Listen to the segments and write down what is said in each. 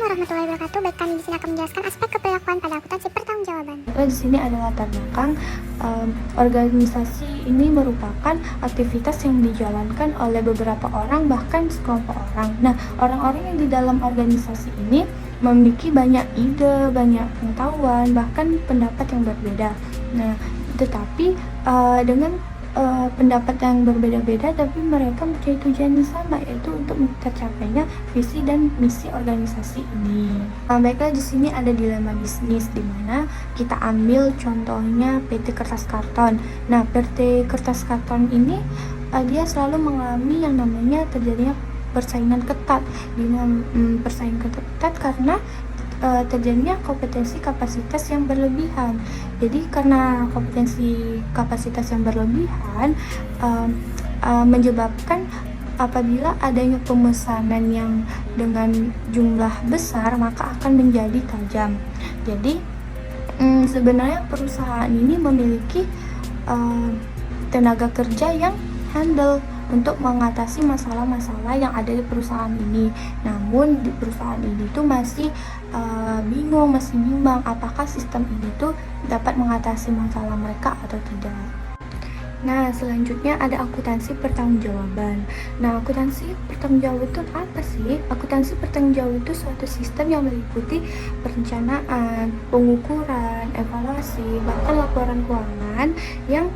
warahmatullahi wabarakatuh. Baik, kami di sini akan menjelaskan aspek keperilakuan pada akuntansi pertanggungjawaban. Di sini ada latar belakang organisasi ini merupakan aktivitas yang dijalankan oleh beberapa orang, bahkan sekelompok orang. Nah, orang-orang yang di dalam organisasi ini memiliki banyak ide, banyak pengetahuan, bahkan pendapat yang berbeda. Nah, tetapi dengan pendapat yang berbeda-beda, tapi mereka mempunyai tujuan yang sama, yaitu untuk tercapainya visi dan misi organisasi ini. Baiklah, di sini ada dilema bisnis, di mana kita ambil contohnya PT Kertas Karton. Nah, PT Kertas Karton ini dia selalu mengalami yang namanya terjadinya persaingan ketat. Persaingan ketat karena terjadinya kompetensi kapasitas yang berlebihan. Jadi karena kompetensi kapasitas yang berlebihan menyebabkan apabila adanya pemesanan yang dengan jumlah besar, maka akan menjadi tajam. Jadi sebenarnya perusahaan ini memiliki tenaga kerja yang handal untuk mengatasi masalah-masalah yang ada di perusahaan ini. Namun di perusahaan ini tuh masih masih bimbang apakah sistem ini tuh dapat mengatasi masalah mereka atau tidak. Nah, selanjutnya ada akuntansi pertanggungjawaban. Nah, akuntansi pertanggungjawaban itu apa sih? Akuntansi pertanggungjawaban itu suatu sistem yang meliputi perencanaan, pengukuran, evaluasi, bahkan laporan keuangan yang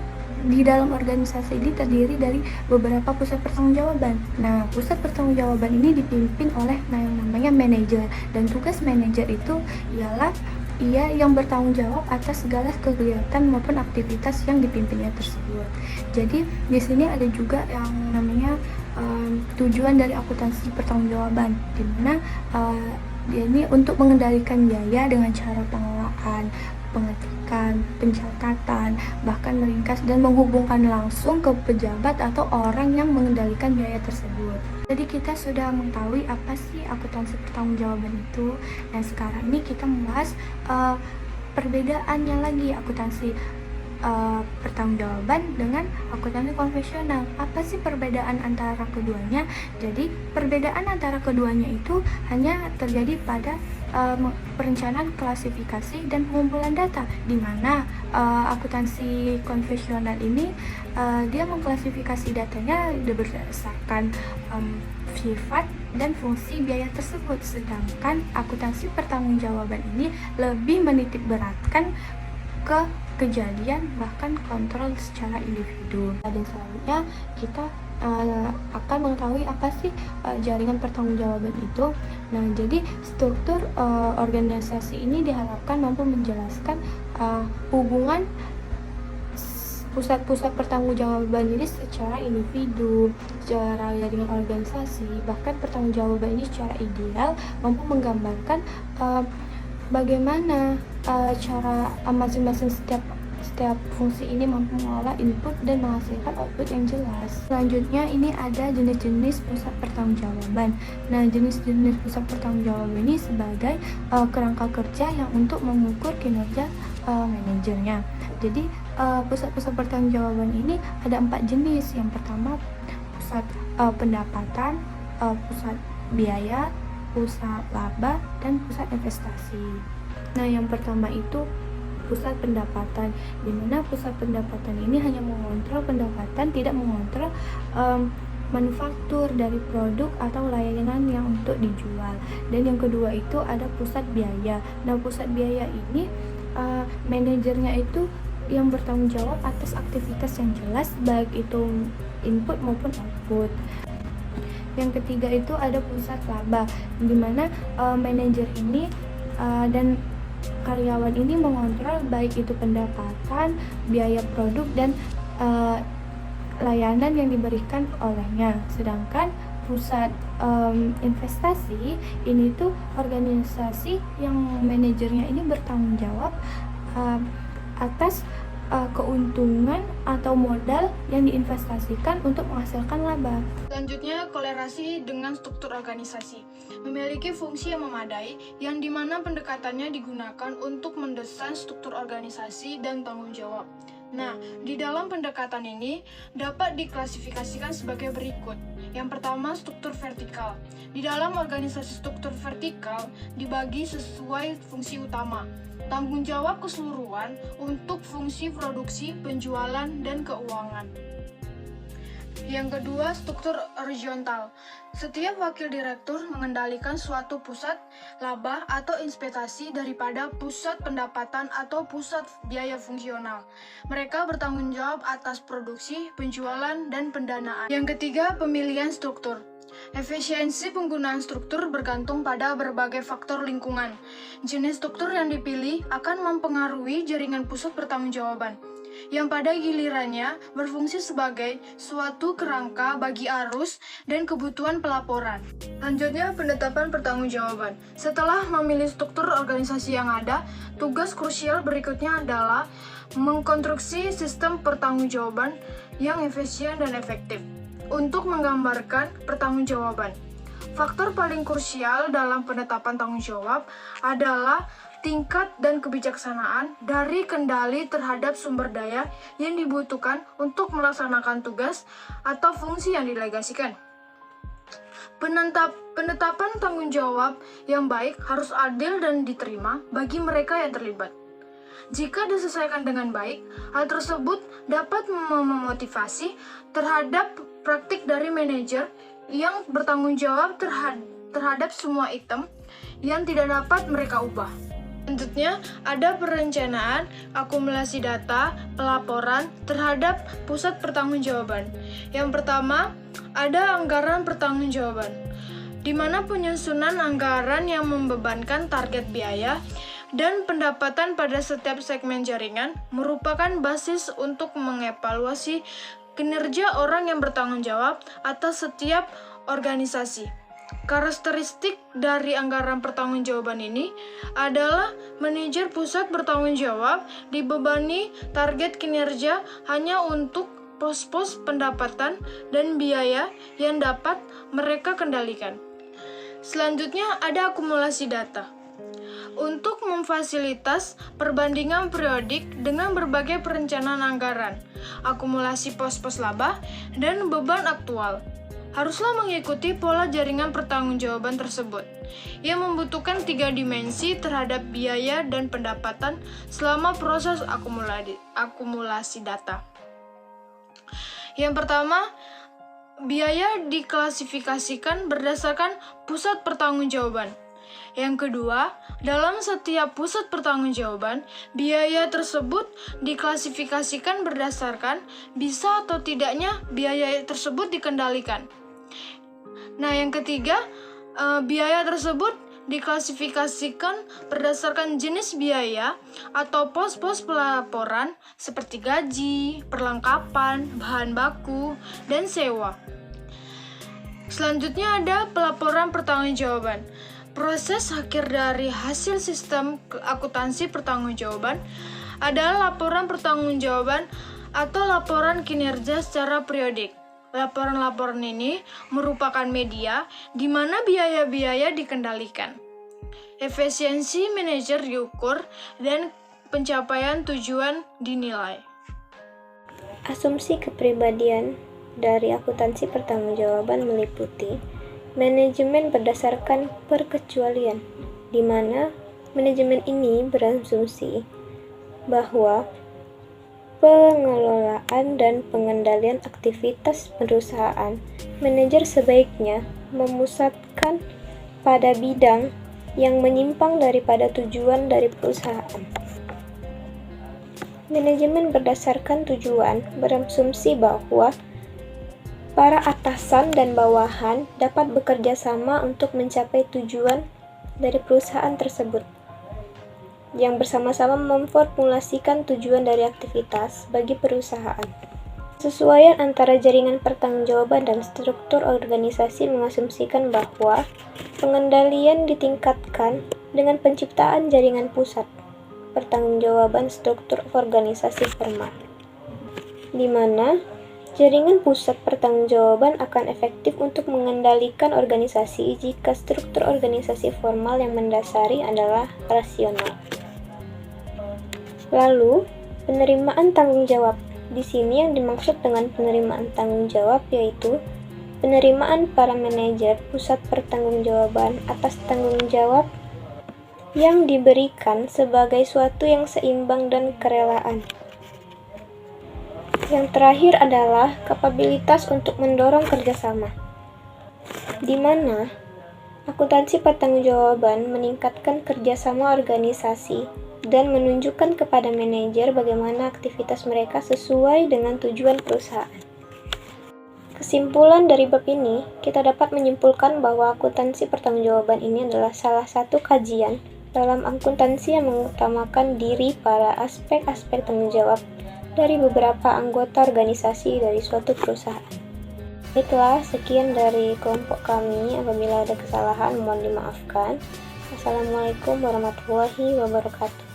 di dalam organisasi ini terdiri dari beberapa pusat pertanggungjawaban. Nah, pusat pertanggungjawaban ini dipimpin oleh yang namanya manajer, dan tugas manajer itu ialah ia yang bertanggung jawab atas segala kegiatan maupun aktivitas yang dipimpinnya tersebut. Jadi di sini ada juga yang namanya tujuan dari akuntansi pertanggungjawaban, di mana dia ini untuk mengendalikan biaya dengan cara pengelolaan, pengetikan, pencatatan, bahkan meringkas dan menghubungkan langsung ke pejabat atau orang yang mengendalikan biaya tersebut. Jadi kita sudah mengetahui apa sih akuntansi pertanggungjawaban itu. Dan sekarang ini kita membahas perbedaannya lagi akuntansi pertanggungjawaban dengan akuntansi konvensional. Apa sih perbedaan antara keduanya? Jadi perbedaan antara keduanya itu hanya terjadi pada perencanaan, klasifikasi, dan pengumpulan data, di mana akuntansi konvensional ini dia mengklasifikasi datanya berdasarkan sifat dan fungsi biaya tersebut, sedangkan akuntansi pertanggungjawaban ini lebih menitik beratkan ke kejadian bahkan kontrol secara individu. Dan selanjutnya kita akan mengetahui apa sih jaringan pertanggungjawaban itu. Nah, jadi struktur organisasi ini diharapkan mampu menjelaskan hubungan pusat-pusat pertanggungjawaban ini secara individu, secara jaringan organisasi, bahkan pertanggungjawaban ini secara ideal mampu menggambarkan bagaimana cara masing-masing setiap fungsi ini mampu mengolah input dan menghasilkan output yang jelas. Selanjutnya ini ada jenis-jenis pusat pertanggungjawaban. Nah, jenis-jenis pusat pertanggungjawaban ini sebagai kerangka kerja yang untuk mengukur kinerja manajernya. Jadi pusat-pusat pertanggungjawaban ini ada 4 jenis. Yang pertama pusat pendapatan, pusat biaya, pusat laba, dan pusat investasi. Nah, yang pertama itu pusat pendapatan, di mana pusat pendapatan ini hanya mengontrol pendapatan, tidak mengontrol manufaktur dari produk atau layanan yang untuk dijual. Dan yang kedua itu ada pusat biaya. Nah, pusat biaya ini manajernya itu yang bertanggung jawab atas aktivitas yang jelas, baik itu input maupun output. Yang ketiga itu ada pusat laba, di mana manajer ini dan karyawan ini mengontrol baik itu pendapatan, biaya produk, dan layanan yang diberikan olehnya. Sedangkan pusat investasi ini tuh organisasi yang manajernya ini bertanggung jawab atas keuntungan atau modal yang diinvestasikan untuk menghasilkan laba. Selanjutnya, kolerasi dengan struktur organisasi memiliki fungsi yang memadai, yang dimana pendekatannya digunakan untuk mendesain struktur organisasi dan tanggung jawab. Nah, di dalam pendekatan ini dapat diklasifikasikan sebagai berikut. Yang pertama, struktur vertikal. Di dalam organisasi struktur vertikal dibagi sesuai fungsi utama. Tanggung jawab keseluruhan untuk fungsi produksi, penjualan, dan keuangan. Yang kedua, struktur horizontal. Setiap wakil direktur mengendalikan suatu pusat laba atau investasi daripada pusat pendapatan atau pusat biaya fungsional. Mereka bertanggung jawab atas produksi, penjualan, dan pendanaan. Yang ketiga, pemilihan struktur. Efisiensi penggunaan struktur bergantung pada berbagai faktor lingkungan. Jenis struktur yang dipilih akan mempengaruhi jaringan pusat pertanggungjawaban, yang pada gilirannya berfungsi sebagai suatu kerangka bagi arus dan kebutuhan pelaporan. Selanjutnya, penetapan pertanggungjawaban. Setelah memilih struktur organisasi yang ada, tugas krusial berikutnya adalah mengkonstruksi sistem pertanggungjawaban yang efisien dan efektif. Untuk menggambarkan pertanggungjawaban, faktor paling krusial dalam penetapan tanggung jawab adalah tingkat dan kebijaksanaan dari kendali terhadap sumber daya yang dibutuhkan untuk melaksanakan tugas atau fungsi yang didelegasikan. Penetapan tanggung jawab yang baik harus adil dan diterima bagi mereka yang terlibat. Jika diselesaikan dengan baik, hal tersebut dapat memotivasi terhadap praktik dari manajer yang bertanggung jawab terhadap semua item yang tidak dapat mereka ubah. Selanjutnya, ada perencanaan, akumulasi data, pelaporan terhadap pusat pertanggungjawaban. Yang pertama, ada anggaran pertanggungjawaban, di mana penyusunan anggaran yang membebankan target biaya dan pendapatan pada setiap segmen jaringan merupakan basis untuk mengevaluasi kinerja orang yang bertanggung jawab atas setiap organisasi. Karakteristik dari anggaran pertanggungjawaban ini adalah manajer pusat bertanggung jawab dibebani target kinerja hanya untuk pos-pos pendapatan dan biaya yang dapat mereka kendalikan. Selanjutnya ada akumulasi data. Untuk memfasilitas perbandingan periodik dengan berbagai perencanaan anggaran, akumulasi pos-pos laba, dan beban aktual, haruslah mengikuti pola jaringan pertanggungjawaban tersebut, yang membutuhkan 3 dimensi terhadap biaya dan pendapatan selama proses akumulasi data. Yang pertama, biaya diklasifikasikan berdasarkan pusat pertanggungjawaban. Yang kedua, dalam setiap pusat pertanggungjawaban, biaya tersebut diklasifikasikan berdasarkan bisa atau tidaknya biaya tersebut dikendalikan. Nah, yang ketiga, biaya tersebut diklasifikasikan berdasarkan jenis biaya atau pos-pos pelaporan seperti gaji, perlengkapan, bahan baku, dan sewa. Selanjutnya ada pelaporan pertanggungjawaban. Proses akhir dari hasil sistem akuntansi pertanggungjawaban adalah laporan pertanggungjawaban atau laporan kinerja secara periodik. Laporan-laporan ini merupakan media di mana biaya-biaya dikendalikan. Efisiensi manajer diukur dan pencapaian tujuan dinilai. Asumsi kepribadian dari akuntansi pertanggungjawaban meliputi manajemen berdasarkan perkecualian, di mana manajemen ini berasumsi bahwa pengelolaan dan pengendalian aktivitas perusahaan, manajer sebaiknya memusatkan pada bidang yang menyimpang daripada tujuan dari perusahaan. Manajemen berdasarkan tujuan berasumsi bahwa para atasan dan bawahan dapat bekerja sama untuk mencapai tujuan dari perusahaan tersebut, yang bersama-sama memformulasikan tujuan dari aktivitas bagi perusahaan. Kesesuaian antara jaringan pertanggungjawaban dan struktur organisasi mengasumsikan bahwa pengendalian ditingkatkan dengan penciptaan jaringan pusat pertanggungjawaban struktur organisasi formal, di mana jaringan pusat pertanggungjawaban akan efektif untuk mengendalikan organisasi jika struktur organisasi formal yang mendasari adalah rasional. Lalu, penerimaan tanggung jawab. Di sini yang dimaksud dengan penerimaan tanggung jawab yaitu penerimaan para manajer pusat pertanggungjawaban atas tanggung jawab yang diberikan sebagai suatu yang seimbang dan kerelaan. Yang terakhir adalah kapabilitas untuk mendorong kerjasama, di mana akuntansi pertanggungjawaban meningkatkan kerjasama organisasi dan menunjukkan kepada manajer bagaimana aktivitas mereka sesuai dengan tujuan perusahaan. Kesimpulan dari bab ini, kita dapat menyimpulkan bahwa akuntansi pertanggungjawaban ini adalah salah satu kajian dalam akuntansi yang mengutamakan diri pada aspek-aspek tanggung jawab dari beberapa anggota organisasi dari suatu perusahaan. Baiklah, sekian dari kelompok kami. Apabila ada kesalahan, mohon dimaafkan. Assalamualaikum warahmatullahi wabarakatuh.